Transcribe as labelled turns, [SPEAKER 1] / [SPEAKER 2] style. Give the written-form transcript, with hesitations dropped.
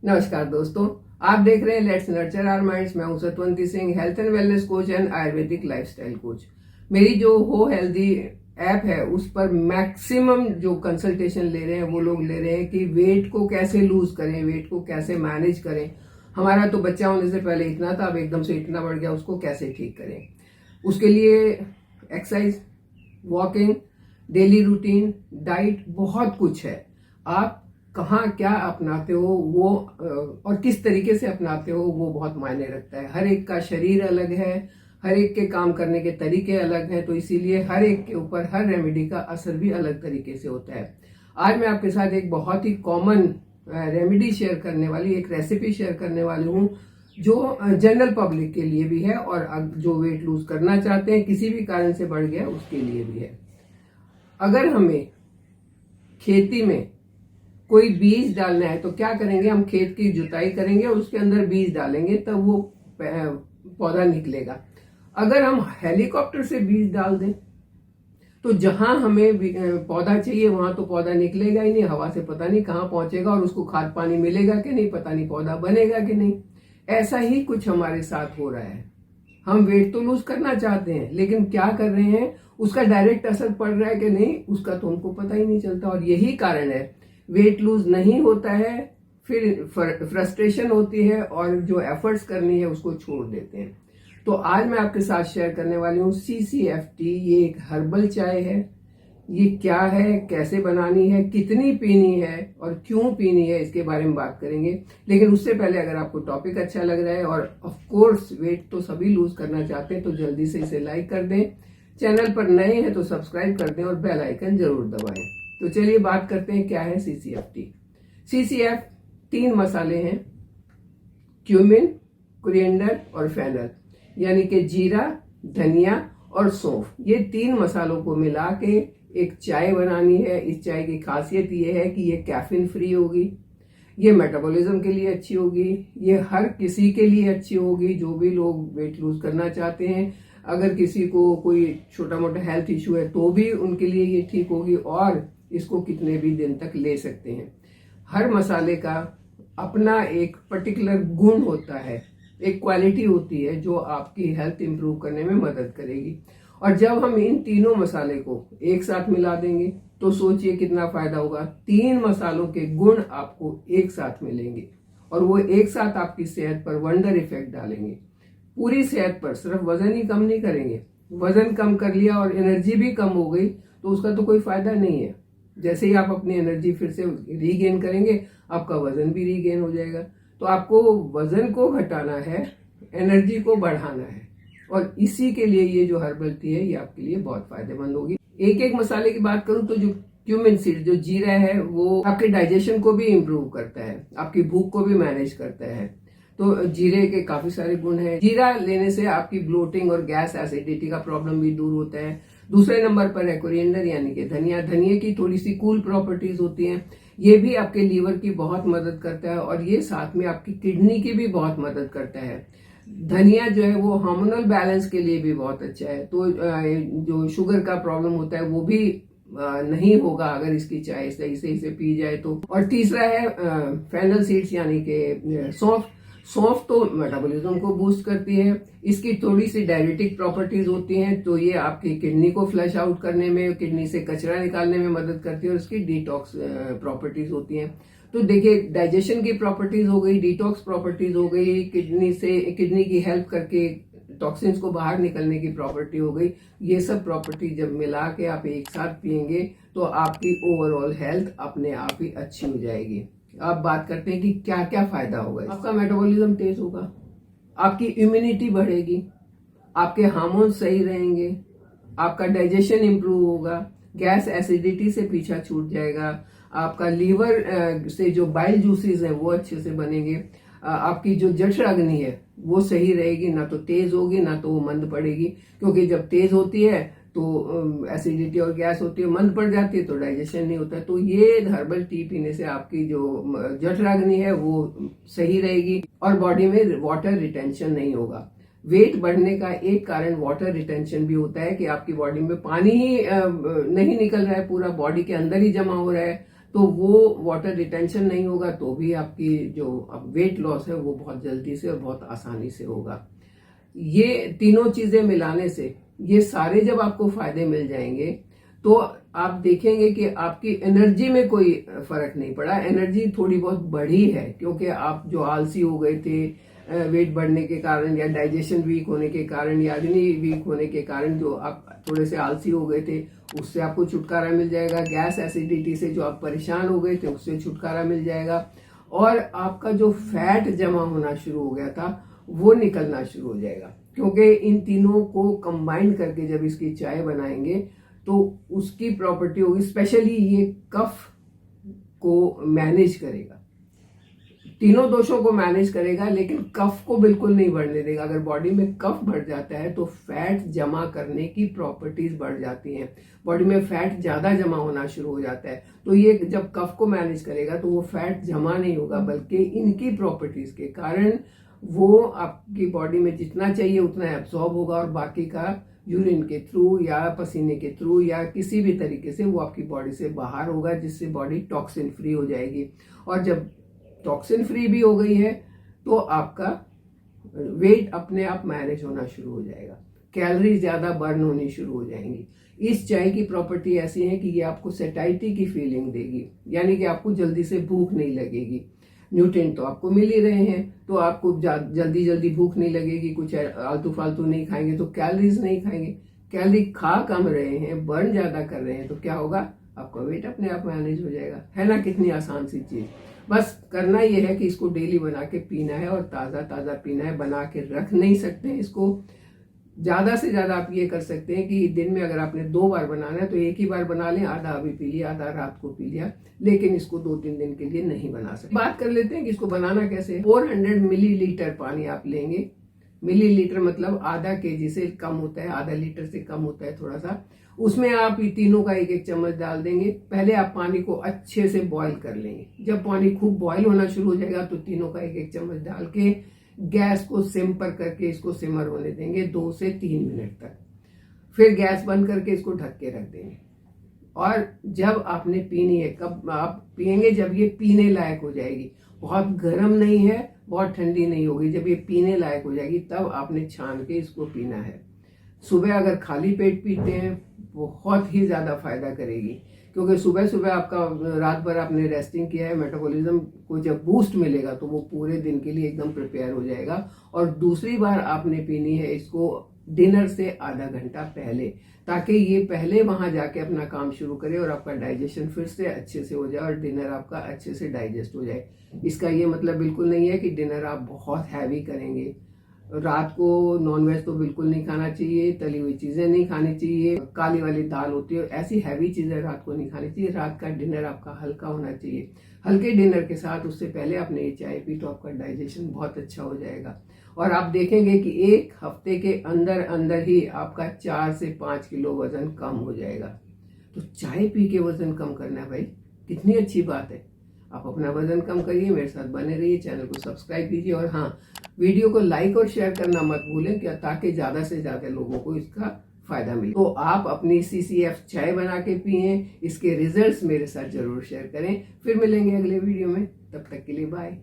[SPEAKER 1] नमस्कार दोस्तों, आप देख रहे हैं लेट्स नर्चर आवर माइंड्स। मैं हूं Satwanti Singh, health and wellness coach and ayurvedic lifestyle coach. मेरी जो हो हेल्दी ऐप है उस पर मैक्सिमम जो कंसल्टेशन ले रहे हैं वो लोग ले रहे हैं कि वेट को कैसे लूज करें, वेट को कैसे मैनेज करें। हमारा तो बच्चा होने से पहले इतना था, अब एकदम से इतना बढ़ गया, उसको कैसे ठीक करें। उसके लिए exercise, walking, daily routine, diet, बहुत कुछ है। आप कहाँ क्या अपनाते हो वो और किस तरीके से अपनाते हो वो बहुत मायने रखता है। हर एक का शरीर अलग है, हर एक के काम करने के तरीके अलग हैं, तो इसीलिए हर एक के ऊपर हर रेमेडी का असर भी अलग तरीके से होता है। आज मैं आपके साथ एक बहुत ही कॉमन रेमेडी शेयर करने वाली, एक रेसिपी शेयर करने वाली हूँ जो जनरल पब्लिक के लिए भी है और जो वेट लूज करना चाहते हैं, किसी भी कारण से बढ़ गया उसके लिए भी है। अगर हमें खेती में कोई बीज डालना है तो क्या करेंगे, हम खेत की जुताई करेंगे और उसके अंदर बीज डालेंगे, तब वो पौधा निकलेगा। अगर हम हेलीकॉप्टर से बीज डाल दें तो जहां हमें पौधा चाहिए वहां तो पौधा निकलेगा ही नहीं, हवा से पता नहीं कहाँ पहुंचेगा और उसको खाद पानी मिलेगा कि नहीं, पता नहीं पौधा बनेगा कि नहीं। ऐसा ही कुछ हमारे साथ हो रहा है। हम वेट तो लूज करना चाहते हैं लेकिन क्या कर रहे हैं, उसका डायरेक्ट असर पड़ रहा है कि नहीं उसका तो हमको पता ही नहीं चलता। और यही कारण है वेट लूज नहीं होता है, फिर फ्रस्ट्रेशन होती है और जो एफर्ट्स करनी है उसको छोड़ देते हैं। तो आज मैं आपके साथ शेयर करने वाली हूँ CCFT। ये एक हर्बल चाय है। ये क्या है, कैसे बनानी है, कितनी पीनी है और क्यों पीनी है, इसके बारे में बात करेंगे। लेकिन उससे पहले अगर आपको टॉपिक अच्छा लग रहा है और ऑफ कोर्स वेट तो सभी लूज करना चाहते हैं तो जल्दी से इसे लाइक कर दें, चैनल पर नए हैं तो सब्सक्राइब कर दें और बेल आइकन जरूर दबाएं। तो चलिए बात करते हैं क्या है CCFT। CCF 3 मसाले हैं, क्यूमिन, कोरिएंडर और फेनल, यानी कि जीरा, धनिया और सौंफ। ये 3 मसालों को मिला के एक चाय बनानी है। इस चाय की खासियत ये है कि ये कैफीन फ्री होगी, ये मेटाबॉलिज्म के लिए अच्छी होगी, ये हर किसी के लिए अच्छी होगी जो भी लोग वेट लूज करना चाहते हैं। अगर किसी को कोई छोटा मोटा हेल्थ इशू है तो भी उनके लिए ये ठीक होगी और इसको कितने भी दिन तक ले सकते हैं। हर मसाले का अपना एक पर्टिकुलर गुण होता है, एक क्वालिटी होती है जो आपकी हेल्थ इंप्रूव करने में मदद करेगी। और जब हम इन तीनों मसाले को एक साथ मिला देंगे तो सोचिए कितना फायदा होगा। 3 मसालों के गुण आपको एक साथ मिलेंगे और वो एक साथ आपकी सेहत पर वंडर इफेक्ट डालेंगे। पूरी सेहत पर, सिर्फ वजन ही कम नहीं करेंगे। वजन कम कर लिया और एनर्जी भी कम हो गई तो उसका तो कोई फायदा नहीं है। जैसे ही आप अपनी एनर्जी फिर से रीगेन करेंगे आपका वजन भी रीगेन हो जाएगा। तो आपको वजन को घटाना है, एनर्जी को बढ़ाना है और इसी के लिए ये जो हर्बल टी है ये आपके लिए बहुत फायदेमंद होगी। एक एक मसाले की बात करूं तो जो क्यूमिन सीड, जो जीरा है, वो आपके डाइजेशन को भी इम्प्रूव करता है, आपकी भूख को भी मैनेज करता है। तो जीरे के काफी सारे गुण हैं। जीरा लेने से आपकी ब्लोटिंग और गैस एसिडिटी का प्रॉब्लम भी दूर होता है। दूसरे नंबर पर है कोरिएंडर यानी कि धनिया। धनिया की थोड़ी सी कूल प्रॉपर्टीज होती हैं, ये भी आपके लीवर की बहुत मदद करता है और ये साथ में आपकी किडनी की भी बहुत मदद करता है। धनिया जो है वो हार्मोनल बैलेंस के लिए भी बहुत अच्छा है। तो जो शुगर का प्रॉब्लम होता है वो भी नहीं होगा अगर इसकी चाय सही से इसे पी जाए तो। और तीसरा है फेनल सीड्स यानी कि सौंफ। सौंफ तो मेटाबॉलिज्म को बूस्ट करती है, इसकी थोड़ी सी डायरेटिक प्रॉपर्टीज होती हैं तो ये आपकी किडनी को फ्लश आउट करने में, किडनी से कचरा निकालने में मदद करती है और इसकी डिटॉक्स प्रॉपर्टीज होती हैं। तो देखिए, डाइजेशन की प्रॉपर्टीज हो गई, डिटॉक्स प्रॉपर्टीज हो गई, किडनी की हेल्प करके टॉक्सिन्स को बाहर निकलने की प्रॉपर्टी हो गई। ये सब प्रॉपर्टी जब मिला के आप एक साथ पियेंगे तो आपकी ओवरऑल हेल्थ अपने आप ही अच्छी हो जाएगी। आप बात करते हैं कि क्या क्या फायदा होगा। आपका मेटाबॉलिज्म तेज होगा, आपकी इम्यूनिटी बढ़ेगी, आपके हार्मोन सही रहेंगे, आपका डाइजेशन इंप्रूव होगा, गैस एसिडिटी से पीछा छूट जाएगा, आपका लीवर से जो बाइल जूसेस हैं वो अच्छे से बनेंगे, आपकी जो जठराग्नि है वो सही रहेगी, ना तो तेज होगी ना तो वो मंद पड़ेगी। क्योंकि जब तेज होती है तो एसिडिटी और गैस होती है, मंद पड़ जाती है तो डाइजेशन नहीं होता है। तो ये हर्बल टी पीने से आपकी जो जठराग्नि है वो सही रहेगी और बॉडी में वाटर रिटेंशन नहीं होगा। वेट बढ़ने का एक कारण वाटर रिटेंशन भी होता है कि आपकी बॉडी में पानी ही नहीं निकल रहा है, पूरा बॉडी के अंदर ही जमा हो रहा है। तो वो वाटर रिटेंशन नहीं होगा तो भी आपकी जो वेट लॉस है वो बहुत जल्दी से और बहुत आसानी से होगा। ये तीनों चीजें मिलाने से ये सारे जब आपको फायदे मिल जाएंगे तो आप देखेंगे कि आपकी एनर्जी में कोई फर्क नहीं पड़ा, एनर्जी थोड़ी बहुत बढ़ी है, क्योंकि आप जो आलसी हो गए थे वेट बढ़ने के कारण या डाइजेशन वीक होने के कारण या अग्नि वीक होने के कारण जो आप थोड़े से आलसी हो गए थे, उससे आपको छुटकारा मिल जाएगा। गैस एसिडिटी से जो आप परेशान हो गए थे उससे छुटकारा मिल जाएगा। और आपका जो फैट जमा होना शुरू हो गया था वो निकलना शुरू हो जाएगा, क्योंकि इन तीनों को कंबाइन करके जब इसकी चाय बनाएंगे तो उसकी प्रॉपर्टी होगी, स्पेशली ये कफ को मैनेज करेगा, तीनों दोषों को मैनेज करेगा, लेकिन कफ को बिल्कुल नहीं बढ़ने देगा। अगर बॉडी में कफ बढ़ जाता है तो फैट जमा करने की प्रॉपर्टीज बढ़ जाती हैं, बॉडी में फैट ज्यादा जमा होना शुरू हो जाता है। तो ये जब कफ को मैनेज करेगा तो वो फैट जमा नहीं होगा, बल्कि इनकी प्रॉपर्टीज के कारण वो आपकी बॉडी में जितना चाहिए उतना एब्सॉर्ब होगा और बाकी का यूरिन के थ्रू या पसीने के थ्रू या किसी भी तरीके से वो आपकी बॉडी से बाहर होगा, जिससे बॉडी टॉक्सिन फ्री हो जाएगी। और जब टॉक्सिन फ्री भी हो गई है तो आपका वेट अपने आप मैनेज होना शुरू हो जाएगा, कैलोरी ज्यादा बर्न होनी शुरू हो जाएंगी। इस चाय की प्रॉपर्टी ऐसी है कि ये आपको सेटाइटी की फीलिंग देगी, यानी कि आपको जल्दी से भूख नहीं लगेगी। न्यूट्रिएंट तो आपको मिल ही रहे हैं तो आपको जल्दी जल्दी भूख नहीं लगेगी, कुछ आलतू फालतू नहीं खाएंगे तो कैलोरीज नहीं खाएंगे, कैलोरी खा कम रहे हैं, बर्न ज्यादा कर रहे हैं, तो क्या होगा, आपका वेट अपने आप मैनेज हो जाएगा। है ना कितनी आसान सी चीज। बस करना यह है कि इसको डेली बना के पीना है और ताज़ा ताज़ा पीना है, बना के रख नहीं सकते हैं इसको। ज़्यादा से ज़्यादा आप ये कर सकते हैं कि दिन में अगर आपने 2 बार बनाना है तो एक ही बार बना लें, आधा अभी पी लिया, आधा रात को पी लिया, लेकिन इसको 2-3 दिन के लिए नहीं बना सकते। बात कर लेते हैं कि इसको बनाना कैसे है। 400 मिलीलीटर पानी आप लेंगे, मिलीलीटर मतलब आधा केजी से कम होता है, आधा लीटर से कम होता है थोड़ा सा। उसमें आप ये तीनों का 1-1 चम्मच डाल देंगे। पहले आप पानी को अच्छे से बॉईल कर लेंगे। जब पानी खूब बॉईल होना शुरू हो जाएगा तो तीनों का 1-1 चम्मच डाल के गैस को सिम पर करके इसको सिमर होने देंगे 2 से 3 मिनट तक। फिर गैस बंद करके इसको ढक के रख देंगे। और जब आपने पीनी है, कब आप पियेंगे, जब ये पीने लायक हो जाएगी, बहुत गर्म नहीं है, बहुत ठंडी नहीं होगी, जब ये पीने लायक हो जाएगी तब आपने छान के इसको पीना है। सुबह अगर खाली पेट पीते हैं बहुत ही ज्यादा फायदा करेगी, क्योंकि सुबह सुबह आपका रात भर आपने रेस्टिंग किया है, मेटाबॉलिज्म को जब बूस्ट मिलेगा तो वो पूरे दिन के लिए एकदम प्रिपेयर हो जाएगा। और दूसरी बार आपने पीनी है इसको डिनर से आधा घंटा पहले, ताकि ये पहले वहां जाके अपना काम शुरू करे और आपका डाइजेशन फिर से अच्छे से हो जाए और डिनर आपका अच्छे से डाइजेस्ट हो जाए। इसका ये मतलब बिल्कुल नहीं है कि डिनर आप बहुत हैवी करेंगे। रात को नॉनवेज तो बिल्कुल नहीं खाना चाहिए, तली हुई चीजें नहीं खानी चाहिए, काली वाली दाल होती है ऐसी हैवी चीजें रात को नहीं खानी चाहिए। रात का डिनर आपका हल्का होना चाहिए। हल्के डिनर के साथ उससे पहले आपने ये चाय पी तो आपका डाइजेशन बहुत अच्छा हो जाएगा। और आप देखेंगे कि 1 हफ्ते के अंदर अंदर ही आपका 4 से 5 किलो वजन कम हो जाएगा। तो चाय पी के वजन कम करना भाई कितनी अच्छी बात है। आप अपना वजन कम करिए, मेरे साथ बने रहिए, चैनल को सब्सक्राइब कीजिए और हाँ, वीडियो को लाइक और शेयर करना मत भूलें, क्या ताकि ज्यादा से ज्यादा लोगों को इसका फायदा मिले। तो आप अपनी CCF चाय बना के पिए, इसके रिजल्ट्स मेरे साथ जरूर शेयर करें। फिर मिलेंगे अगले वीडियो में, तब तक के लिए बाय।